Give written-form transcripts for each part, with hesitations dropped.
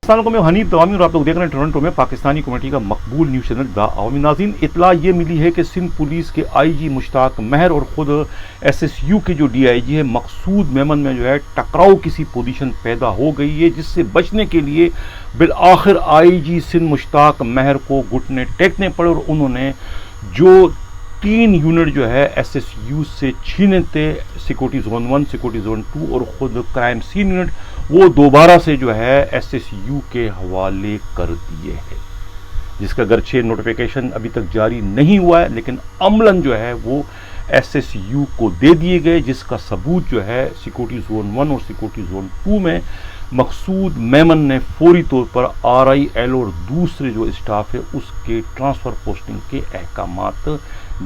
السلام علیکم، میں حنیف دوامی اور آپ لوگ دیکھ رہے ہیں ٹورنٹو میں پاکستانی کمیونٹی کا مقبول نیوز چینل دا عوامی۔ ناظرین، اطلاع یہ ملی ہے کہ سندھ پولیس کے آئی جی مشتاق مہر اور خود ایس ایس یو کے جو ڈی آئی جی ہے مقصود میمن میں جو ہے ٹکراؤ کسی پوزیشن پیدا ہو گئی ہے، جس سے بچنے کے لیے بالآخر آئی جی سندھ مشتاق مہر کو گھٹنے ٹیکنے پڑے، اور انہوں نے جو 3 یونٹ جو ہے ایس ایس یو سے چھینے تھے، سیکورٹی زون 1، سیکورٹی زون 2 اور خود کرائم سین یونٹ، وہ دوبارہ سے جو ہے ایس ایس یو کے حوالے کر دیے ہیں، جس کا گرچہ نوٹیفیکیشن ابھی تک جاری نہیں ہوا ہے، لیکن عملاً جو ہے وہ ایس ایس یو کو دے دیے گئے، جس کا ثبوت جو ہے سیکورٹی زون 1 اور سیکورٹی زون 2 میں مقصود میمن نے فوری طور پر آر آئی ایل اور دوسرے جو اسٹاف ہے اس کے ٹرانسفر پوسٹنگ کے احکامات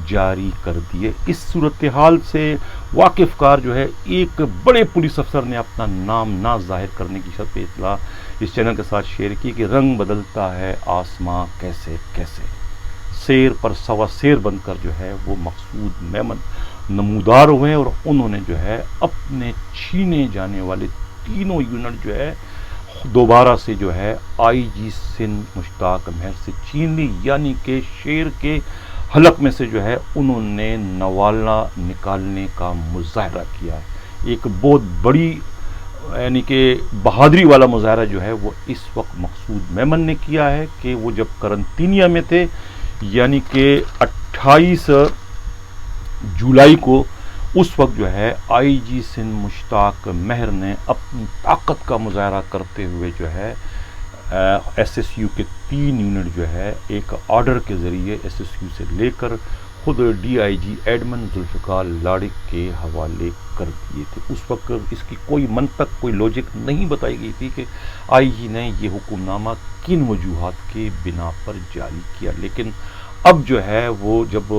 جاری کر دیے۔ اس صورتحال سے واقف کار جو ہے ایک بڑے پولیس افسر نے اپنا نام نہ ظاہر کرنے کی شرط پہ اطلاع اس چینل کے ساتھ شیئر کی کہ رنگ بدلتا ہے آسماں کیسے کیسے، سیر پر سوا سیر بن کر جو ہے وہ مقصود میمن نمودار ہوئے ہیں، اور انہوں نے جو ہے اپنے چھینے جانے والے 3 یونٹ جو ہے دوبارہ سے جو ہے آئی جی سندھ مشتاق مہر سے چھین لی، یعنی کہ شیر کے حلق میں سے جو ہے انہوں نے نوالا نکالنے کا مظاہرہ کیا ہے۔ ایک بہت بڑی یعنی کہ بہادری والا مظاہرہ جو ہے وہ اس وقت مقصود میمن نے کیا ہے کہ وہ جب قرنطینیہ میں تھے، یعنی کہ 28 جولائی کو، اس وقت جو ہے آئی جی سندھ مشتاق مہر نے اپنی طاقت کا مظاہرہ کرتے ہوئے جو ہے ایس ایس یو کے 3 یونٹ جو ہے ایک آرڈر کے ذریعے ایس ایس یو سے لے کر خود D I G admin Zulfiqar Larak کے حوالے کر دیے تھے۔ اس وقت اس کی کوئی منطق، کوئی لاجک نہیں بتائی گئی تھی کہ آئی جی نے یہ حکم نامہ کن وجوہات کے بنا پر جاری کیا، لیکن اب جو ہے وہ جب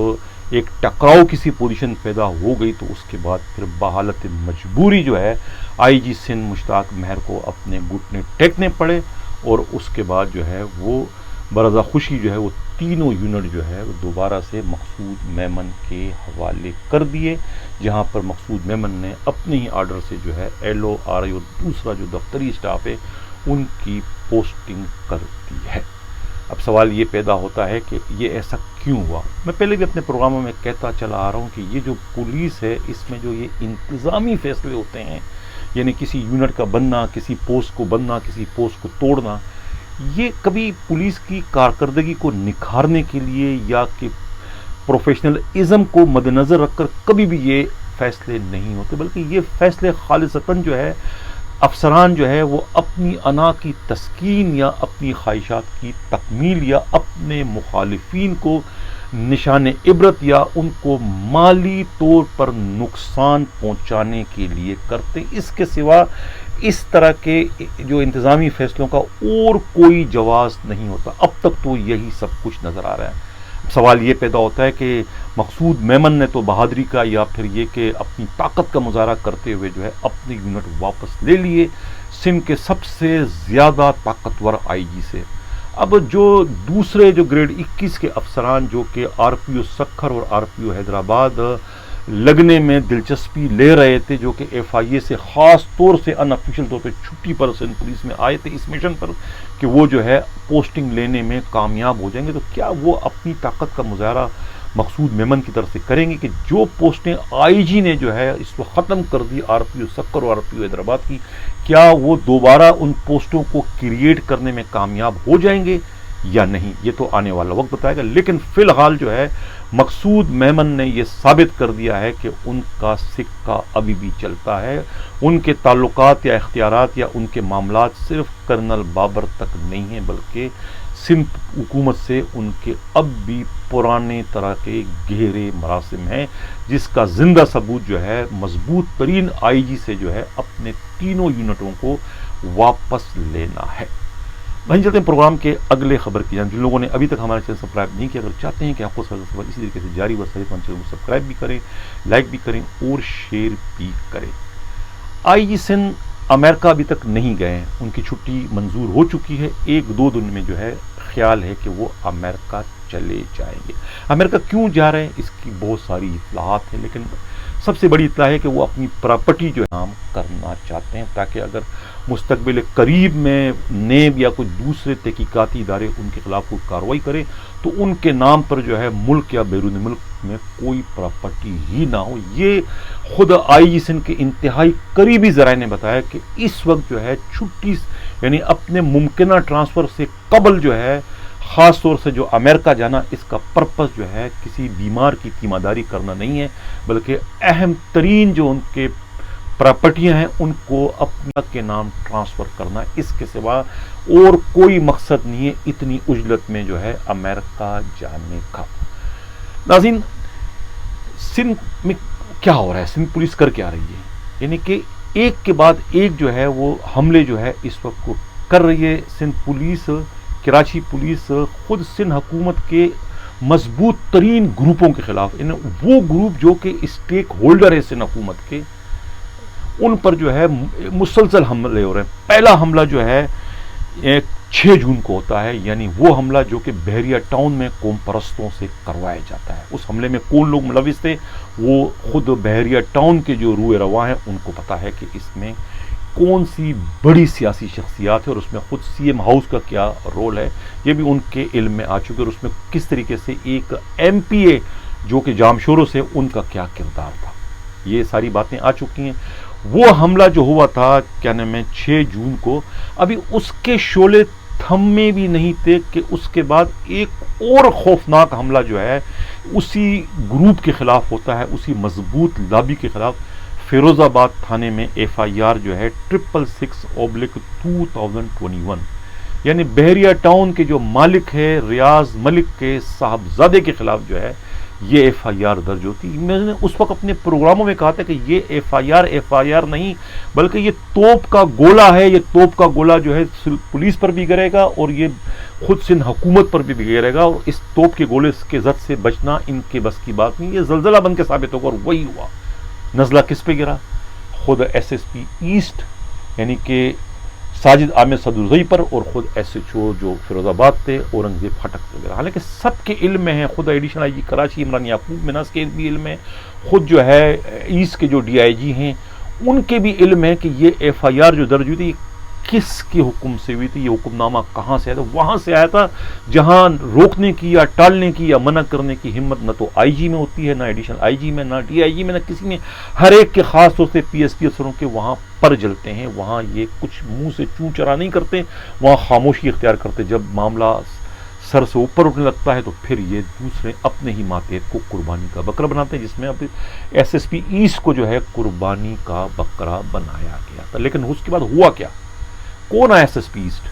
ایک ٹکراؤ کسی پوزیشن پیدا ہو گئی تو اس کے بعد پھر بحالت مجبوری جو ہے آئی جی سندھ مشتاق مہر کو اپنے گھٹنے ٹیکنے پڑے، اور اس کے بعد جو ہے وہ برضا خوشی جو ہے وہ 3 یونٹ جو ہے وہ دوبارہ سے مقصود میمن کے حوالے کر دیے، جہاں پر مقصود میمن نے اپنے ہی آرڈر سے جو ہے ایل او آر آئی اور دوسرا جو دفتری اسٹاف ہے ان کی پوسٹنگ کر دی ہے۔ اب سوال یہ پیدا ہوتا ہے کہ یہ ایسا کیوں ہوا؟ میں پہلے بھی اپنے پروگراموں میں کہتا چلا آ رہا ہوں کہ یہ جو پولیس ہے اس میں جو یہ انتظامی فیصلے ہوتے ہیں، یعنی کسی یونٹ کا بننا، کسی پوسٹ کو بننا، کسی پوسٹ کو توڑنا، یہ کبھی پولیس کی کارکردگی کو نکھارنے کے لیے یا کہ پروفیشنل ازم کو مد نظر رکھ کر کبھی بھی یہ فیصلے نہیں ہوتے، بلکہ یہ فیصلے خالصتاً جو ہے افسران جو ہے وہ اپنی انا کی تسکین یا اپنی خواہشات کی تکمیل یا اپنے مخالفین کو نشان عبرت یا ان کو مالی طور پر نقصان پہنچانے کے لیے کرتے، اس کے سوا اس طرح کے جو انتظامی فیصلوں کا اور کوئی جواز نہیں ہوتا۔ اب تک تو یہی سب کچھ نظر آ رہا ہے۔ سوال یہ پیدا ہوتا ہے کہ مقصود میمن نے تو بہادری کا یا پھر یہ کہ اپنی طاقت کا مظاہرہ کرتے ہوئے جو ہے اپنے یونٹ واپس لے لیے سندھ کے سب سے زیادہ طاقتور آئی جی سے۔ اب جو دوسرے جو گریڈ 21 کے افسران جو کہ آر پی او سکھر اور آر پی او حیدرآباد لگنے میں دلچسپی لے رہے تھے، جو کہ ایف آئی اے سے خاص طور سے ان آفیشیل طور پہ چھٹی پر سندھ پولیس میں آئے تھے اس مشن پر کہ وہ جو ہے پوسٹنگ لینے میں کامیاب ہو جائیں گے، تو کیا وہ اپنی طاقت کا مظاہرہ مقصود میمن کی طرف سے کریں گے کہ جو پوسٹیں آئی جی نے جو ہے اس وقت ختم کر دی آر پی او سکھر اور آر پی او حیدرآباد کی، کیا وہ دوبارہ ان پوسٹوں کو کریٹ کرنے میں کامیاب ہو جائیں گے یا نہیں؟ یہ تو آنے والا وقت بتائے گا، لیکن فی الحال جو ہے مقصود میمن نے یہ ثابت کر دیا ہے کہ ان کا سکہ ابھی بھی چلتا ہے، ان کے تعلقات یا اختیارات یا ان کے معاملات صرف کرنل بابر تک نہیں ہیں، بلکہ سندھ حکومت سے ان کے اب بھی پرانے طرح کے گہرے مراسم ہیں، جس کا زندہ ثبوت جو ہے مضبوط ترین آئی جی سے جو ہے اپنے 3 یونٹوں کو واپس لینا ہے۔ وہیں چلتے ہیں پروگرام کے اگلے خبر کی جانب۔ جن لوگوں نے ابھی تک ہمارا چینل سبسکرائب نہیں کیا، اگر چاہتے ہیں کہ آپ کو خبر اسی طریقے سے جاری و صحیح چینل کو سبسکرائب بھی کریں، لائک بھی کریں اور شیئر بھی کریں۔ آئی جی سندھ امریکہ ابھی تک نہیں گئے ہیں، ان کی چھٹی منظور ہو چکی ہے، 1-2 دن میں جو ہے خیال ہے کہ وہ امریکہ چلے جائیں گے۔ امریکہ کیوں جا رہے ہیں اس کی بہت ساری اطلاعات ہیں، لیکن سب سے بڑی اطلاع ہے کہ وہ اپنی پراپرٹی جو ہے نام کرنا چاہتے ہیں، تاکہ اگر مستقبل قریب میں نیب یا کوئی دوسرے تحقیقاتی ادارے ان کے خلاف کوئی کارروائی کرے تو ان کے نام پر جو ہے ملک یا بیرون ملک میں کوئی پراپرٹی ہی نہ ہو۔ یہ خود آئی جی سندھ کے انتہائی قریبی ذرائع نے بتایا کہ اس وقت جو ہے چھٹی یعنی اپنے ممکنہ ٹرانسفر سے قبل جو ہے خاص طور سے جو امریکہ جانا، اس کا پرپس جو ہے کسی بیمار کی تیمارداری کرنا نہیں ہے، بلکہ اہم ترین جو ان کے پراپرٹیاں ہیں ان کو اپنا کے نام ٹرانسفر کرنا، اس کے سوا اور کوئی مقصد نہیں ہے اتنی عجلت میں جو ہے امریکہ جانے کا۔ ناظرین، سندھ میں کیا ہو رہا ہے، سندھ پولیس کر کیا رہی ہے؟ یعنی کہ ایک کے بعد ایک جو ہے وہ حملے جو ہے اس وقت کو کر رہی ہے سندھ پولیس۔ کراچی پولیس خود سندھ حکومت کے مضبوط ترین گروپوں کے خلاف، وہ گروپ جو کہ اسٹیک ہولڈر ہے سندھ حکومت کے، ان پر جو ہے مسلسل حملے ہو رہے ہیں۔ پہلا حملہ جو ہے 6 جون کو ہوتا ہے، یعنی وہ حملہ جو کہ بحریہ ٹاؤن میں قوم پرستوں سے کروایا جاتا ہے۔ اس حملے میں کون لوگ ملوث تھے وہ خود بحریہ ٹاؤن کے جو روئے رواں ہیں ان کو پتا ہے کہ اس میں کون سی بڑی سیاسی شخصیات ہے اور اس میں خود سی ایم ہاؤس کا کیا رول ہے، یہ بھی ان کے علم میں آ چکے، اور اس میں کس طریقے سے ایک ایم پی اے جو کہ جامشورو سے ان کا کیا کردار تھا، یہ ساری باتیں آ چکی ہیں۔ وہ حملہ جو ہوا تھا کیا نام ہے 6 جون کو، ابھی اس کے شعلے تھمے بھی نہیں تھے کہ اس کے بعد ایک اور خوفناک حملہ جو ہے اسی گروپ کے خلاف ہوتا ہے، اسی مضبوط لابی کے خلاف۔ فیروز آباد تھانے میں ایف آئی آر جو ہے 666/2021، یعنی بحریہ ٹاؤن کے جو مالک ہے ریاض ملک کے صاحبزادے کے خلاف جو ہے یہ ایف آئی آر درج ہوتی۔ میں نے اس وقت اپنے پروگراموں میں کہا تھا کہ یہ ایف آئی آر نہیں بلکہ یہ توپ کا گولہ ہے، یہ توپ کا گولہ جو ہے پولیس پر بھی گرے گا اور یہ خود سندھ حکومت پر بھی گرے گا، اور اس توپ کے گولے کے زد سے بچنا ان کے بس کی بات نہیں، یہ زلزلہ بن کے ثابت ہوگا، اور وہی ہوا۔ نزلہ کس پہ گرا؟ خود ایس ایس پی ایسٹ یعنی کہ ساجد عامر صدرزئی پر، اور خود ایس ایچ او جو فیروز آباد تھے اورنگزیب پھٹک وغیرہ۔ حالانکہ سب کے علم میں ہے، خود ایڈیشنل آئی جی کراچی عمران یعقوب مناس کے بھی علم ہے، خود جو ہے ایسٹ کے جو ڈی آئی جی ہیں ان کے بھی علم ہے کہ یہ ایف آئی آر جو درج ہوئی تھی کس کے حکم سے ہوئی تھی، یہ حکم نامہ کہاں سے آیا تھا؟ وہاں سے آیا تھا جہاں روکنے کی یا ٹالنے کی یا منع کرنے کی ہمت نہ تو آئی جی میں ہوتی ہے، نہ ایڈیشنل آئی جی میں، نہ ڈی آئی جی میں، نہ کسی میں۔ ہر ایک کے خاص طور سے پی ایس پی افسروں کے وہاں پر جلتے ہیں، وہاں یہ کچھ منہ سے چوں چرا نہیں کرتے، وہاں خاموشی اختیار کرتے۔ جب معاملہ سر سے اوپر اٹھنے لگتا ہے تو پھر یہ دوسرے اپنے ہی ماتحت کو قربانی کا بکرا بناتے ہیں، جس میں اب ایس ایس پی ایسٹ کو جو ہے قربانی کا بکرا بنایا گیا تھا۔ لیکن اس کے بعد ہوا کیا؟ کون ہے S S P east?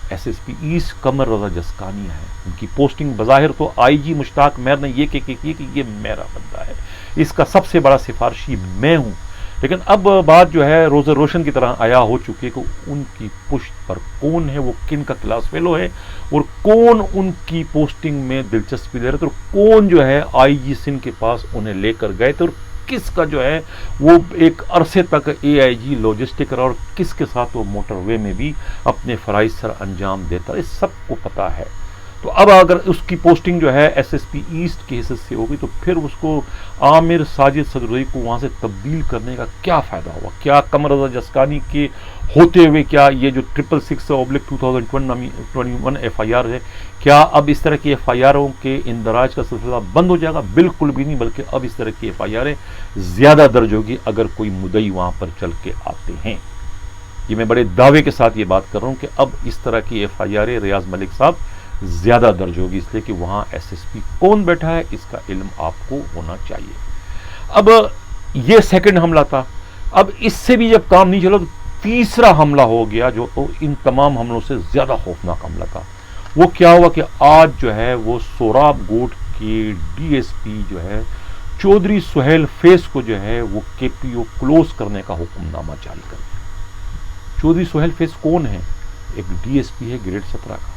S S P east Qamar Raza Jaskani ہے۔ ان کی پوسٹنگ بظاہر تو آئی جی مشتاق مہر نے یہ کی کہ یہ میرا بندہ ہے، اس کا سب سے بڑا سفارشی میں ہوں، لیکن اب بات جو ہے روز روشن کی طرح آیا ہو چکی ہے کہ ان کی پشت پر کون ہے، وہ کن کا کلاس فیلو ہے، اور کون ان کی پوسٹنگ میں دلچسپی لے رہے تھے، اور کون جو ہے آئی جی سندھ کے پاس انہیں لے کر گئے تھے، اور کس کا جو ہے وہ ایک عرصے تک اے آئی جی لاجسٹک رہا، اور کس کے ساتھ وہ موٹر وے میں بھی اپنے فرائض سر انجام دیتا، یہ سب کو پتا ہے۔ تو اب اگر اس کی پوسٹنگ جو ہے ایس ایس پی ایسٹ کے حصے سے ہوگی تو پھر اس کو عامر ساجد صدرزئی کو وہاں سے تبدیل کرنے کا کیا فائدہ ہوا؟ کیا قمر رضا جسکانی کے ہوتے ہوئے کیا یہ جو 666/2021 ایف آئی آر ہے، کیا اب اس طرح کی ایف آئی آروں کے اندراج کا سلسلہ بند ہو جائے گا؟ بالکل بھی نہیں، بلکہ اب اس طرح کی ایف آئی آریں زیادہ درج ہوگی اگر کوئی مدعی وہاں پر چل کے آتے ہیں۔ یہ میں بڑے دعوے کے ساتھ یہ بات کر رہا ہوں کہ اب اس طرح کی ایف آئی آریں ریاض ملک صاحب زیادہ درج ہوگی، اس لیے کہ وہاں ایس ایس پی کون بیٹھا ہے اس کا علم آپ کو ہونا چاہیے۔ اب یہ سیکنڈ حملہ تھا، اب اس سے بھی جب کام نہیں چلا تو تیسرا حملہ ہو گیا جو ان تمام حملوں سے زیادہ خوفناک حملہ تھا۔ وہ کیا ہوا کہ آج جو ہے وہ سوراب گوٹ کے ڈی ایس پی جو ہے چودھری سہیل فیض کو جو ہے وہ کے پی او کلوز کرنے کا حکم نامہ جاری کر دیا۔ چودھری سہیل فیض کون ہے؟ ایک ڈی ایس پی ہے گریڈ 17 کا،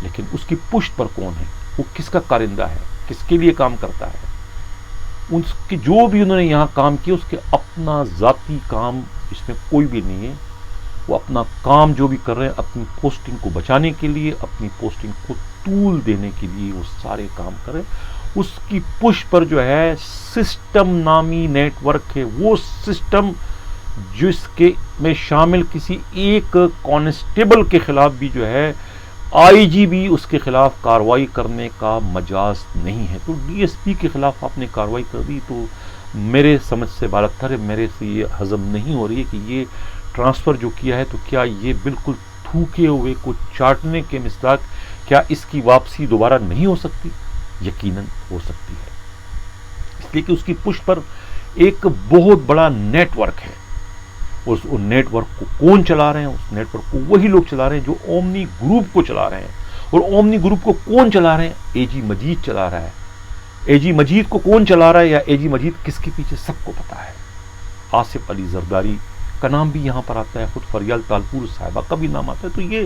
لیکن اس کی پشت پر کون ہے؟ وہ کس کا کارندہ ہے؟ کس کے لیے کام کرتا ہے؟ اس کی جو بھی انہوں نے یہاں کام کیا اس کے اپنا ذاتی کام اس میں کوئی بھی نہیں ہے، وہ اپنا کام جو بھی کر رہے ہیں اپنی پوسٹنگ کو بچانے کے لیے، اپنی پوسٹنگ کو طول دینے کے لیے وہ سارے کام کر رہے ہیں، اس کی پش پر جو ہے سسٹم نامی نیٹ ورک ہے، وہ سسٹم جس کے میں شامل کسی ایک کانسٹیبل کے خلاف بھی جو ہے آئی جی بھی اس کے خلاف کارروائی کرنے کا مجاز نہیں ہے۔ تو ڈی ایس پی کے خلاف آپ نے کارروائی کر دی تو میرے سمجھ سے بالاتر ہے، میرے سے یہ ہضم نہیں ہو رہی ہے کہ یہ ٹرانسفر جو کیا ہے تو کیا یہ بالکل تھوکے ہوئے کو چاٹنے کے مصداق، کیا اس کی واپسی دوبارہ نہیں ہو سکتی؟ یقیناً ہو سکتی ہے، اس لیے کہ اس کی پش پر ایک بہت بڑا نیٹ ورک ہے۔ اس نیٹ ورک کو کون چلا رہے ہیں؟ اس نیٹ ورک کو وہی لوگ چلا رہے ہیں جو اومنی گروپ کو چلا رہے ہیں۔ اور اومنی گروپ کو کون چلا رہے ہیں؟ اے جی مجید چلا رہا ہے۔ اے جی مجید کو کون چلا رہا ہے یا اے جی مجید کس کے پیچھے، سب کو پتا ہے۔ آصف علی زرداری کا نام بھی یہاں پر آتا ہے، خود فریال تالپور صاحبہ کا بھی نام آتا ہے۔ تو یہ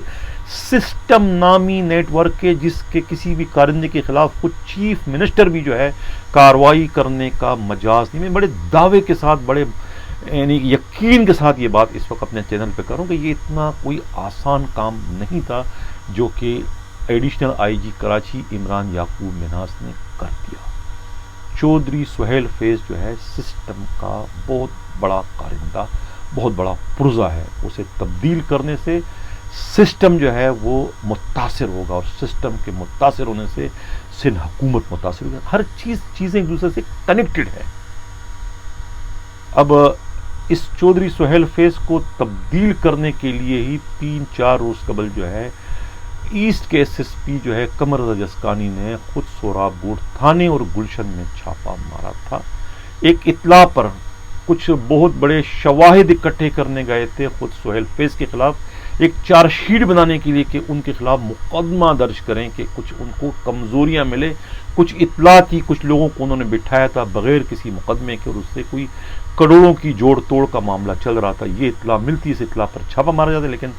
سسٹم نامی نیٹ ورک ہے جس کے کسی بھی کارندے کے خلاف خود چیف منسٹر بھی جو ہے کارروائی کرنے کا مجاز نہیں۔ میں بڑے دعوے کے ساتھ، بڑے یعنی یقین کے ساتھ یہ بات اس وقت اپنے چینل پہ کروں کہ یہ اتنا کوئی آسان کام نہیں تھا جو کہ ایڈیشنل آئی جی کراچی عمران یعقوب منہاس نے کر دیا۔ چودھری سہیل فیض جو ہے سسٹم کا بہت بڑا کارندہ، بہت بڑا پرزہ ہے۔ اسے تبدیل کرنے سے سسٹم جو ہے وہ متاثر ہوگا، اور سسٹم کے متاثر ہونے سے سندھ حکومت متاثر ہوگی۔ ہر چیزیں ایک دوسرے سے کنیکٹڈ ہے۔ اب اس چودھری سہیل فیض کو تبدیل کرنے کے لیے ہی 3-4 روز قبل جو ہے ایسٹ کے ایس ایس پی جو ہے قمر رضا جسکانی نے خود سوراب گوٹ تھانے اور گلشن میں چھاپا مارا تھا۔ ایک اطلاع پر کچھ بہت بڑے شواہد اکٹھے کرنے گئے تھے خود سہیل فیض کے خلاف، ایک چارج شیٹ بنانے کے لیے کہ ان کے خلاف مقدمہ درج کریں، کہ کچھ ان کو کمزوریاں ملے، کچھ اطلاع تھی، کچھ لوگوں کو انہوں نے بٹھایا تھا بغیر کسی مقدمے کے، اور اس سے کوئی کروڑوں کی جوڑ توڑ کا معاملہ چل رہا تھا۔ یہ اطلاع ملتی، اس اطلاع پر چھاپا مارا جاتا ہے، لیکن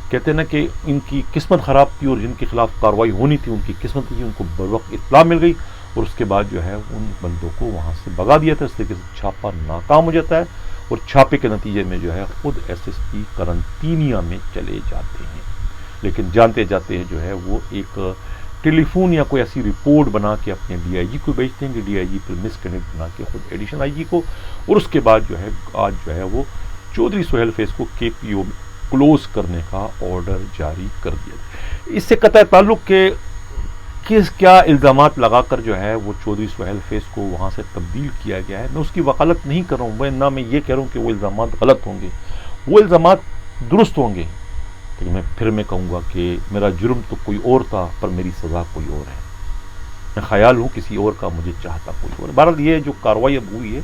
کہتے ہیں نا کہ ان کی قسمت خراب تھی، اور جن کے خلاف کارروائی ہونی تھی ان کی قسمت تھی، ان کو بروقت اطلاع مل گئی، اور اس کے بعد جو ہے ان بندوں کو وہاں سے بھگا دیا تھا۔ اس طریقے سے چھاپا ناکام ہو جاتا ہے، اور چھاپے کے نتیجے میں جو ہے خود ایس ایس پی قرنطینیہ میں چلے جاتے ہیں۔ لیکن جانتے جاتے ہیں جو ہے وہ ایک ٹیلی فون یا کوئی ایسی رپورٹ بنا کے اپنے ڈی آئی جی کو بھیجتے ہیں کہ ڈی آئی جی پھر مس کنیکٹ بنا کے خود ایڈیشنل آئی جی کو، اور اس کے بعد جو ہے آج جو ہے وہ چودھری سہیل فیض کو کے پی او کلوز کرنے کا آرڈر جاری کر دیا۔ اس سے قطع تعلق کے کیا الزامات لگا کر جو ہے وہ چودھری سہیل فیض کو وہاں سے تبدیل کیا گیا ہے، میں اس کی وکالت نہیں کر رہا ہوں، نہ میں یہ کہہ رہا ہوں کہ وہ الزامات غلط ہوں گے، وہ الزامات درست ہوں گے، لیکن میں کہوں گا کہ میرا جرم تو کوئی اور تھا پر میری سزا کوئی اور ہے، میں خیال ہوں کسی اور کا، مجھے چاہتا کوئی اور ہے۔ بہرحال یہ جو کارروائی اب ہوئی ہے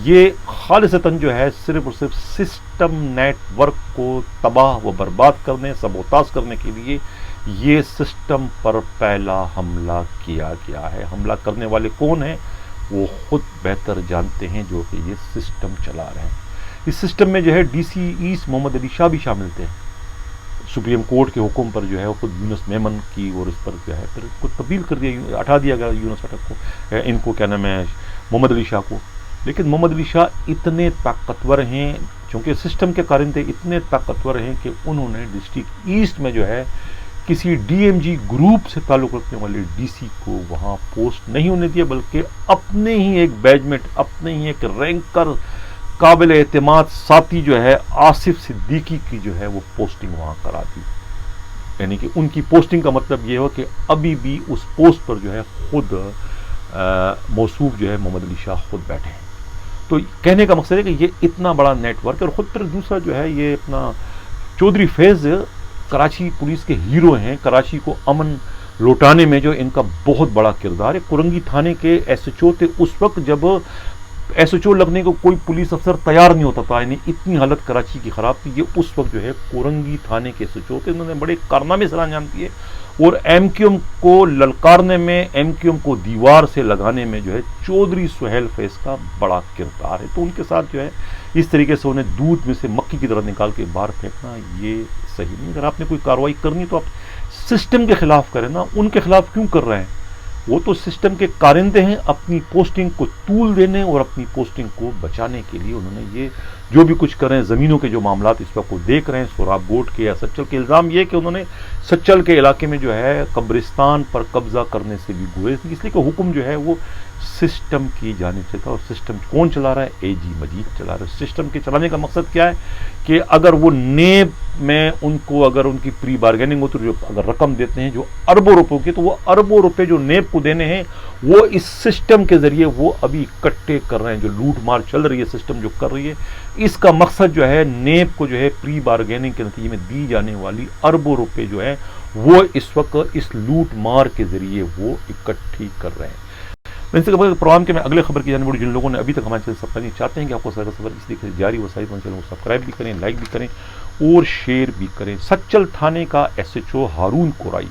یہ خالصتاً جو ہے صرف اور صرف سسٹم نیٹ ورک کو تباہ و برباد کرنے، سبوتاژ کرنے کے لیے یہ سسٹم پر پہلا حملہ کیا گیا ہے۔ حملہ کرنے والے کون ہیں وہ خود بہتر جانتے ہیں، جو کہ یہ سسٹم چلا رہے ہیں۔ اس سسٹم میں جو ہے ڈی سی ایسٹ محمد علی شاہ بھی شامل تھے، سپریم کورٹ کے حکم پر جو ہے وہ خود یونس میمن کی، اور اس پر جو ہے پھر کو تبدیل کر دیا، ہٹا دیا گیا یونس اٹک کو، ان کو کیا نام ہے محمد علی شاہ کو۔ لیکن محمد علی شاہ اتنے طاقتور ہیں، چونکہ سسٹم کے کارندے اتنے طاقتور ہیں کہ انہوں نے ڈسٹرکٹ ایسٹ میں جو ہے کسی ڈی ایم جی گروپ سے تعلق رکھنے والے ڈی سی کو وہاں پوسٹ نہیں ہونے دیا، بلکہ اپنے ہی ایک بیجمنٹ، اپنے ہی ایک رینکر قابل اعتماد ساتھی جو ہے آصف صدیقی کی جو ہے وہ پوسٹنگ وہاں کرا دی۔ یعنی کہ ان کی پوسٹنگ کا مطلب یہ ہو کہ ابھی بھی اس پوسٹ پر جو ہے خود موصوف جو ہے محمد علی شاہ خود بیٹھے ہیں۔ تو کہنے کا مقصد ہے کہ یہ اتنا بڑا نیٹ ورک ہے، اور خود پھر دوسرا جو ہے یہ اپنا چودھری فیض کراچی پولیس کے ہیرو ہیں، کراچی کو امن لوٹانے میں جو ان کا بہت بڑا کردار ہے۔ کورنگی تھانے کے ایس ایچ او تھے اس وقت جب ایس ایچ او لگنے کو کوئی پولیس افسر تیار نہیں ہوتا تھا، یعنی اتنی حالت کراچی کی خراب تھی۔ یہ اس وقت جو ہے کورنگی تھانے کے ایس ایچ او تھے، انہوں نے بڑے کارنامے سر انجام دیے، اور ایم کیو ایم کو للکارنے میں، ایم کیو ایم کو دیوار سے لگانے میں جو ہے چودھری سہیل فیض کا بڑا کردار ہے۔ تو ان کے ساتھ جو ہے اس طریقے سے انہیں دودھ میں سے مکھی کی طرح نکال کے باہر پھینکنا یہ صحیح نہیں۔ اگر آپ نے کوئی کارروائی کرنی تو آپ سسٹم کے خلاف کریں نا، ان کے خلاف کیوں کر رہے ہیں؟ وہ تو سسٹم کے کارندے ہیں، اپنی پوسٹنگ کو طول دینے اور اپنی پوسٹنگ کو بچانے کے لیے انہوں نے یہ جو بھی کچھ کر رہے ہیں، زمینوں کے جو معاملات اس وقت وہ دیکھ رہے ہیں، سوراب گوٹ کے یا سچل کے، الزام یہ کہ انہوں نے سچل کے علاقے میں جو ہے قبرستان پر قبضہ کرنے سے بھی گریز کی، اس لیے کہ حکم جو ہے وہ سسٹم کی جانب سے تھا، اور سسٹم کون چلا رہا ہے؟ اے جی مجید چلا رہا ہے۔ سسٹم کے چلانے کا مقصد کیا ہے کہ اگر وہ نیب میں ان کو اگر ان کی پری بارگیننگ ہوتی ہے، جو اگر رقم دیتے ہیں جو اربوں روپوں کی، تو وہ اربوں روپے جو نیب کو دینے ہیں وہ اس سسٹم کے ذریعے وہ ابھی اکٹھے کر رہے ہیں، جو لوٹ مار چل رہی ہے سسٹم جو کر رہی ہے، اس کا مقصد جو ہے نیب کو جو ہے پری بارگیننگ کے نتیجے میں دی جانے والی اربوں روپے جو ہیں وہ اس وقت اس لوٹ مار کے ذریعے وہ اکٹھی کر رہے ہیں۔ میں سے پروگرام کے میں اگلے خبر کی جانب بڑھی، جن لوگوں نے ابھی تک ہمارے چینل سبسکرائب نہیں چاہتے ہیں کہ آپ کو سارا خبر اس لیے جاری وسائل چینل کو سبسکرائب بھی کریں، لائک بھی کریں اور شیئر بھی کریں۔ سچل تھانے کا S H O Haroon Korai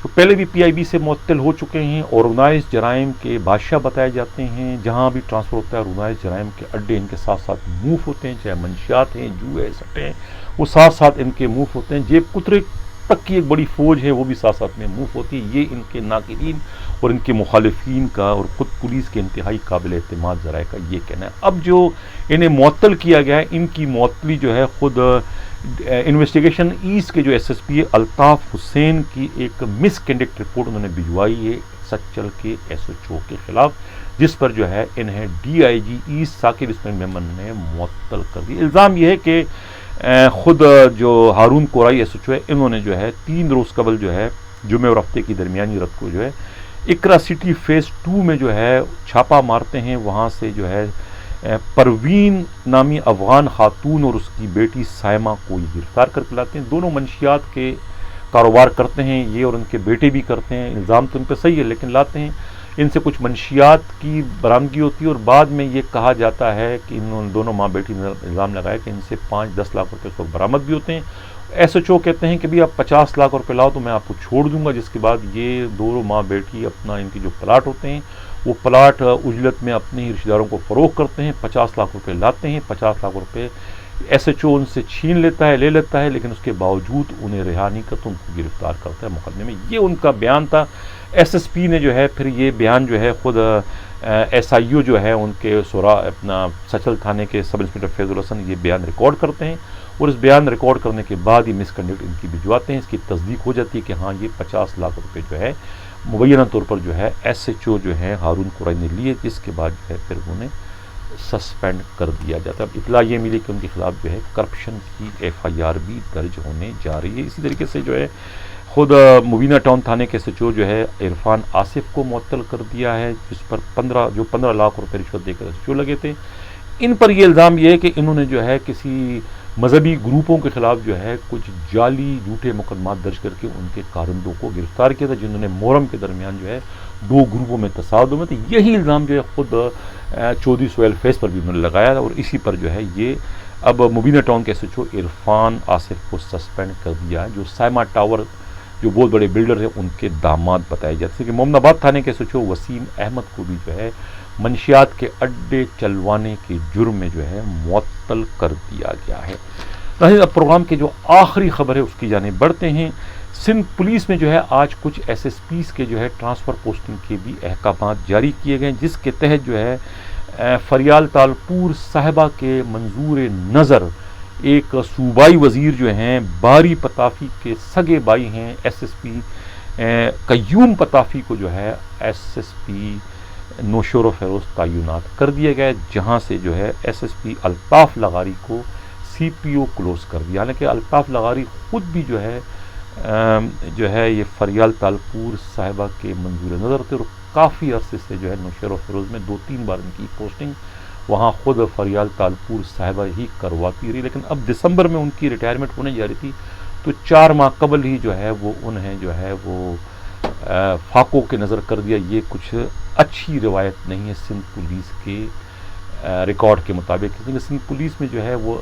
تو پہلے بھی پی آئی بی سے معطل ہو چکے ہیں، آرگنائز جرائم کے بادشاہ بتائے جاتے ہیں، جہاں بھی ٹرانسفر ہوتا ہے آرگنائز جرائم کے اڈے ان کے ساتھ ساتھ موو ہوتے ہیں، چاہے منشیات ہیں، جوئے سٹے ہیں، وہ ساتھ ساتھ ان کے موو ہوتے ہیں، جیب کترے تک کی ایک بڑی فوج ہے وہ بھی ساتھ ساتھ میں موو ہوتی ہے۔ یہ ان کے ناقدین اور ان کے مخالفین کا اور خود پولیس کے انتہائی قابل اعتماد ذرائع کا یہ کہنا ہے۔ اب جو انہیں معطل کیا گیا ہے، ان کی معطلی جو ہے خود انویسٹیگیشن ایسٹ کے جو ایس ایس پی الطاف حسین کی ایک مس کنڈکٹ رپورٹ انہوں نے بھجوائی ہے سچل کے ایس ایچ او کے خلاف، جس پر جو ہے انہیں D I G east Saqib Ismail Memon نے معطل کر دی۔ الزام یہ ہے کہ خود جو Haroon Korai S H O ہے، انہوں نے جو ہے 3 روز قبل جو ہے جمعہ اور ہفتے کی درمیانی رات کو جو ہے اقرا سٹی فیز 2 میں جو ہے چھاپا مارتے ہیں، وہاں سے جو ہے پروین نامی افغان خاتون اور اس کی بیٹی سائمہ کو یہ گرفتار کر کے لاتے ہیں۔ دونوں منشیات کے کاروبار کرتے ہیں، یہ اور ان کے بیٹے بھی کرتے ہیں، الزام تو ان پہ صحیح ہے لیکن لاتے ہیں، ان سے کچھ منشیات کی برآمدگی ہوتی ہے اور بعد میں یہ کہا جاتا ہے کہ انہوں نے دونوں ماں بیٹی نے الزام لگایا کہ ان سے 5-10 لاکھ روپے اس وقت برآمد بھی ہوتے ہیں۔ ایس ایچ او کہتے ہیں کہ بھی آپ 50 لاکھ روپے لاؤ تو میں آپ کو چھوڑ دوں گا، جس کے بعد یہ دونوں ماں بیٹی اپنا ان کی جو پلاٹ ہوتے ہیں وہ پلاٹ اجلت میں اپنے ہی رشتہ داروں کو فروخت کرتے ہیں، 50 لاکھ روپے لاتے ہیں، 50 لاکھ روپے ایس ایچ او ان سے چھین لیتا ہے، لے لیتا ہے، لیکن اس کے باوجود انہیں رہا نہیں کرتا، ان کو گرفتار کرتا ہے مقدمے میں۔ یہ ان کا بیان تھا۔ ایس ایس پی نے جو ہے پھر یہ بیان جو ہے خود ایس آئی او جو ہے ان کے اپنا سچل تھانے کے سب انسپکٹر فیض الحسن یہ بیان ریکارڈ کرتے ہیں، اور اس بیان ریکارڈ کرنے کے بعد ہی مس کنڈکٹ ان کی بھجواتے ہیں، اس کی تصدیق ہو جاتی ہے کہ ہاں یہ 50 لاکھ روپے جو ہے مبینہ طور پر جو ہے ایس ایچ او جو ہے ہارون کورائی نے لیے، جس کے بعد جو ہے پھر انہیں سسپینڈ کر دیا جاتا ہے۔ اب اطلاع یہ ملی کہ ان کے خلاف جو ہے کرپشن کی ایف آئی آر بھی درج ہونے جا رہی ہے۔ اسی طریقے سے جو ہے خود مبینہ ٹاؤن تھانے کے ایس ایچ او جو ہے عرفان آصف کو معطل کر دیا ہے، جس پر 15 لاکھ روپے رشوت دے کر ایس ایچ او لگے تھے۔ ان پر یہ الزام یہ ہے کہ انہوں نے جو ہے کسی مذہبی گروپوں کے خلاف جو ہے کچھ جعلی جھوٹے مقدمات درج کر کے ان کے کارندوں کو گرفتار کیا تھا، جنہوں نے محرم کے درمیان جو ہے 2 گروپوں میں تصادم میں تھے۔ یہی الزام جو ہے خود چودھری سہیل فیض پر بھی انہوں نے لگایا، اور اسی پر جو ہے یہ اب مبینہ ٹاؤن کے S H O Irfan Asif کو سسپینڈ کر دیا ہے، جو سائمہ ٹاور جو بہت بڑے بلڈر ہیں ان کے داماد بتائے جاتے ہیں۔ کہ محمد آباد تھانے کے S H O Waseem Ahmed کو بھی جو ہے منشیات کے اڈے چلوانے کے جرم میں جو ہے معطل کر دیا گیا ہے۔ اب پروگرام کے جو آخری خبر ہے اس کی جانب بڑھتے ہیں۔ سندھ پولیس میں جو ہے آج کچھ ایس ایس پیز کے جو ہے ٹرانسفر پوسٹنگ کے بھی احکامات جاری کیے گئے، جس کے تحت جو ہے فریال تالپور صاحبہ کے منظور نظر ایک صوبائی وزیر جو ہیں باری پتافی کے سگے بھائی ہیں ایس ایس پی قیوم پتافی کو جو ہے ایس ایس پی نوشور و فیروز تعینات کر دیا گیا، جہاں سے جو ہے ایس ایس پی الطاف لغاری کو سی پی او کلوز کر دیا۔ حالانکہ الطاف لغاری خود بھی جو ہے یہ فریال تالپور صاحبہ کے منظور نظر تھے، اور کافی عرصے سے جو ہے نوشور و فیروز میں 2-3 بار ان کی پوسٹنگ وہاں خود فریال تالپور صاحبہ ہی کرواتی رہی، لیکن اب دسمبر میں ان کی ریٹائرمنٹ ہونے جا رہی تھی، تو 4 ماہ قبل ہی جو ہے وہ انہیں جو ہے وہ فاقوں کے نظر کر دیا۔ یہ کچھ اچھی روایت نہیں ہے سندھ پولیس کے ریکارڈ کے مطابق، کیونکہ سندھ پولیس میں جو ہے وہ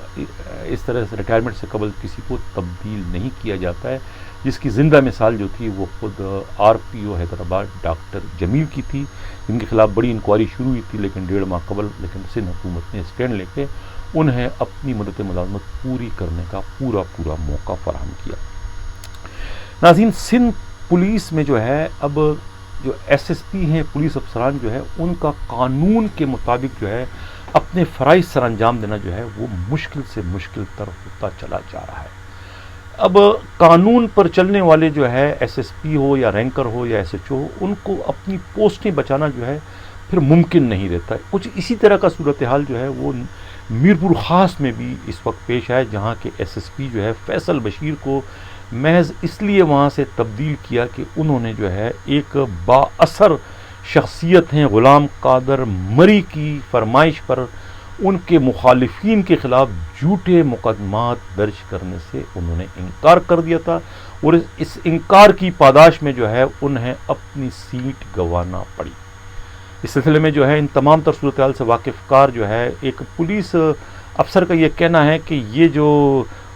اس طرح سے ریٹائرمنٹ سے قبل کسی کو تبدیل نہیں کیا جاتا ہے، جس کی زندہ مثال جو تھی وہ خود آر پی او حیدرآباد ڈاکٹر جمیل کی تھی، جن کے خلاف بڑی انکوائری شروع ہوئی تھی لیکن 1.5 ماہ قبل سندھ حکومت نے اسٹینڈ لے کے انہیں اپنی مدت ملازمت پوری کرنے کا پورا موقع فراہم کیا۔ ناظرین، سندھ پولیس میں جو ہے اب جو ایس ایس پی ہیں پولیس افسران جو ہے ان کا قانون کے مطابق جو ہے اپنے فرائض سر انجام دینا جو ہے وہ مشکل سے مشکل تر ہوتا چلا جا رہا ہے۔ اب قانون پر چلنے والے جو ہے ایس ایس پی ہو یا رینکر ہو یا ایس ایچ او ہو، ان کو اپنی پوسٹیں بچانا جو ہے پھر ممکن نہیں رہتا ہے۔ کچھ اسی طرح کا صورتحال جو ہے وہ میرپور خاص میں بھی اس وقت پیش آئے، جہاں کے ایس ایس پی جو ہے فیصل بشیر کو محض اس لیے وہاں سے تبدیل کیا کہ انہوں نے جو ہے ایک با اثر شخصیت ہیں غلام قادر مری کی فرمائش پر ان کے مخالفین کے خلاف جھوٹے مقدمات درج کرنے سے انہوں نے انکار کر دیا تھا، اور اس انکار کی پاداش میں جو ہے انہیں اپنی سیٹ گنوانا پڑی۔ اس سلسلے میں جو ہے ان تمام تر صورتحال سے واقف کار جو ہے ایک پولیس افسر کا یہ کہنا ہے کہ یہ جو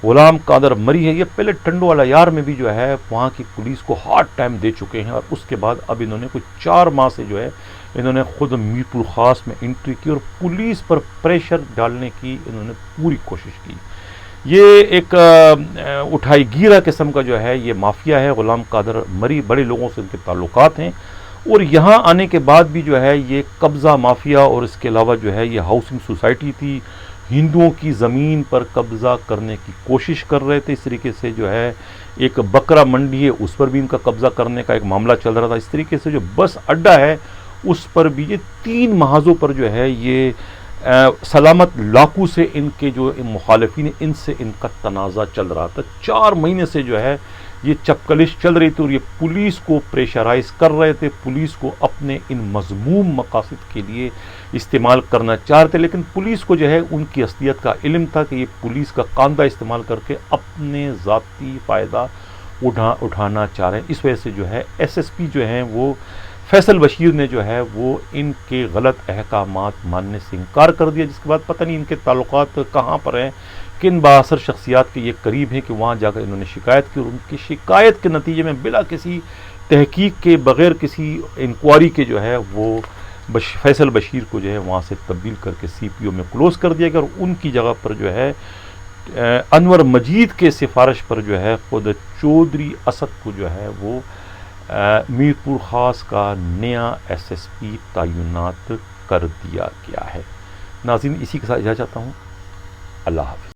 غلام قادر مری ہے یہ پہلے ٹنڈو والا یار میں بھی جو ہے وہاں کی پولیس کو ہارڈ ٹائم دے چکے ہیں، اور اس کے بعد اب انہوں نے کچھ 4 ماہ سے جو ہے انہوں نے خود میرپور خاص میں انٹری کی اور پولیس پر پریشر ڈالنے کی انہوں نے پوری کوشش کی۔ یہ ایک اٹھائی گیرا قسم کا جو ہے یہ مافیا ہے۔ غلام قادر مری بڑے لوگوں سے ان کے تعلقات ہیں، اور یہاں آنے کے بعد بھی جو ہے یہ قبضہ مافیا، اور اس کے علاوہ جو ہے یہ ہاؤسنگ سوسائٹی تھی، ہندوؤں کی زمین پر قبضہ کرنے کی کوشش کر رہے تھے۔ اس طریقے سے جو ہے ایک بکرا منڈی ہے اس پر بھی ان کا قبضہ کرنے کا ایک معاملہ چل رہا تھا۔ اس طریقے سے جو بس اڈہ ہے اس پر بھی یہ 3 محاذوں پر جو ہے یہ سلامت لاکو سے ان کے جو مخالفین ان سے ان کا تنازع چل رہا تھا۔ 4 مہینے سے جو ہے یہ چپکلش چل رہی تھی، اور یہ پولیس کو پریشرائز کر رہے تھے، پولیس کو اپنے ان مذموم مقاصد کے لیے استعمال کرنا چاہتے، لیکن پولیس کو جو ہے ان کی اصلیت کا علم تھا کہ یہ پولیس کا کاندھا استعمال کر کے اپنے ذاتی فائدہ اٹھانا چاہ رہے ہیں۔ اس وجہ سے جو ہے ایس ایس پی جو ہیں وہ فیصل بشیر نے جو ہے وہ ان کے غلط احکامات ماننے سے انکار کر دیا، جس کے بعد پتہ نہیں ان کے تعلقات کہاں پر ہیں، کن بااثر شخصیات کے یہ قریب ہیں کہ وہاں جا کر انہوں نے شکایت کی، اور ان کی شکایت کے نتیجے میں بلا کسی تحقیق کے بغیر کسی انکوائری کے جو ہے وہ فیصل بشیر کو جو ہے وہاں سے تبدیل کر کے سی پی او میں کلوز کر دیا گیا، اور ان کی جگہ پر جو ہے انور مجید کے سفارش پر جو ہے خود چودھری اسد کو جو ہے وہ میرپور خاص کا نیا ایس ایس پی تعینات کر دیا گیا ہے۔ ناظرین، اسی کے ساتھ اجازت چاہتا ہوں۔ اللہ حافظ۔